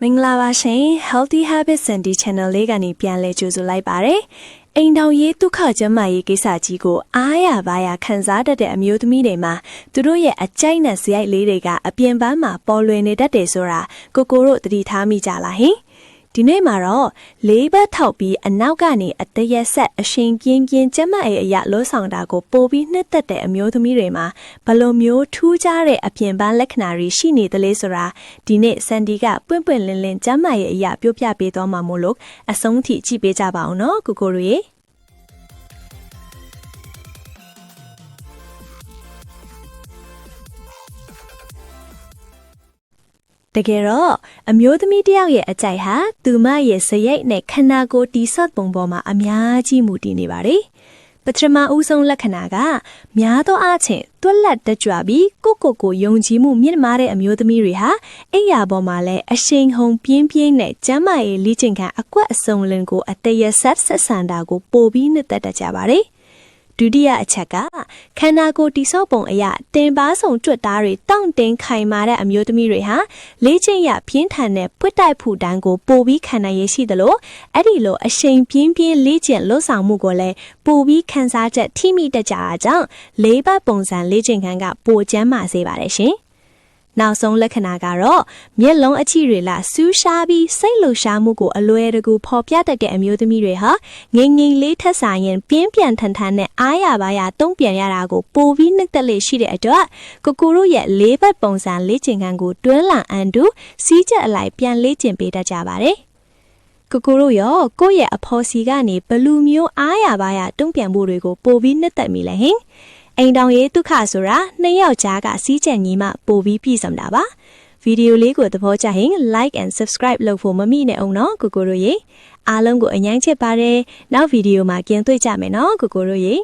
မင်္ဂလာပါရှင် Healthy Habits and Channel လေးကနေပြန်လည်ကြိုဆိုလိုက်ပါတယ်။အိမ်ထောင်ရေးဒုက္ခကျန်းမာရေးကိစ္စကြီးကိုအားရပါးရခံစားတတ်တဲ့အမျိုးသမီးတွေမှာသူတို့ရဲ့အကြိုက်နဲ့ဇယိုက်လေးတွေကအပြင်ပန်းမှာပေါ်လွင်နေတတ်တယ်ဆိုတာကိုတို့သတိထားမိကြလားဟင်။ဒီနေ့မှာတော့လေးဘက်ထောက်ပြီးအနောက်ကနေအတရက်ဆက်အရှင်ပြင်းကျန်းမာရေးအရာလို့ဆောင်တာကိုပိုပြီးနှစ်သက်တဲ့အမျိုးသမီးတွေမှာဘယ်လိုမျိုးထူးခြားတဲ့အပြင်ပန်းလက္ခဏာတွေရှိနေသလဲဆိုတာဒီနေ့ဆန်ဒီကပွင့်ပွင့်လင်းလင်းကျန်းမာရေးအရာပြောပြပေးသွားမှာမို့လို့အဆုံးထိကြည့်ပေးကြပါအောင်နော်ကိုတို့ရေတကယ်တော့အမျိုးသမီးတယောက်ရဲ့အကြိုက်ဟာသူမရဲ့စရိတ်နဲ့ခန္ဓာကိုယ်တီဆော့ပုံပေါ်မှာအများကြီးမူတည်နေပါတယ်။ပထမဦးဆုံးလက္ခဏာကများသောအားဖြင့်တွက်လက်တကြွပြီးကိုယုံကြည်မှုမြင့်မားတဲ့အမျိုးသမီးတွေဟာအိယာပေါ်မှာလည်းအရှိန်ဟုန်ပြင်းနဲ့ကျန်းမာရေးလေ့ကျင့်ခန်းအကွက်အစုံလင်ကိုအတရဆက်ဆန်တာကိုပိုပြီးနှစ်သက်တတ်ကြပါတယ်။ဒုတိယအချက်ကခန္ဓာကိုယ်တိဆော့ပုံအရာတင်ပါဆောင်ကြွတ်သားတွေတောင့်တင်းခိုင်မာတဲ့အမျိုးသမီးတွေဟာလေ့ကျင့်ရပြင်းထန်တဲ့ပွတ်တိုက်ဖူတန်းကိုပိုပြီးခံနိုင်ရရှိသလိုအဲ့ဒီလိုအရှိန်ပြင်းလေ့ကျင့်လွတ်ဆောင်မှုကိုလည်းပိုပြီးခန်းစားချက်ထိမိတတ်ကြတာကြောင့်လေးပတ်ပုံစံလေ့ကျင့်ခန်းကပိုကျန်းမာစေပါတယ်ရှင်နောက်ဆုံးလက္ခဏာကတော့မျက်လုံးအချိတွေလာစူးရှားပြီးစိတ်လှုပ်ရှားမှုကိုအလွယ်တကူဖော်ပြတတ်တဲ့အမျိုးသမီးတွေဟာငိမ့်လေးထက်ဆိုင်ရင်ပြင်းပြန်ထန်နဲ့အားရပါရတုံ့ပြန်ရတာကိုပိုပြီးနှစ်သက်လေးရှိတဲ့အတွက်ကိုတို့ရဲ့လေးဘက်ပုံစံလေ့ကျင့်ခန်းကိုတွန်းလှန်အန်တူစီးချက်အလိုက်ပြန်လေ့ကျင့်ပေးတတ်ကြပါတယ်ကိုတို့ရောကိုယ့်ရဲ့အဖော်စီကနေဘလူမျိုးအားရပါရတုံ့ပြန်မှုတွေကိုပိုပြီးနှစ်သက်မိလဲဟင်အိမ်တောင်ရေးဒုက္ခဆိုတာနှစ်ယောက်ကြားကစီးကြံညီမှပိုပြီးပြည့်စုံတာပါဗီဒီယိုလေးကိုသဘောကျရင် like and subscribe လုပ်ဖို့မမိနဲ့အောင်နော်ကိုတို့ရေအားလုံးကိုအញ្ញမ်းချစ်ပါတယ်နောက်ဗီဒီယိုမှာကြင်တွေ့ကြမယ်နော်ကိုတို့ရေ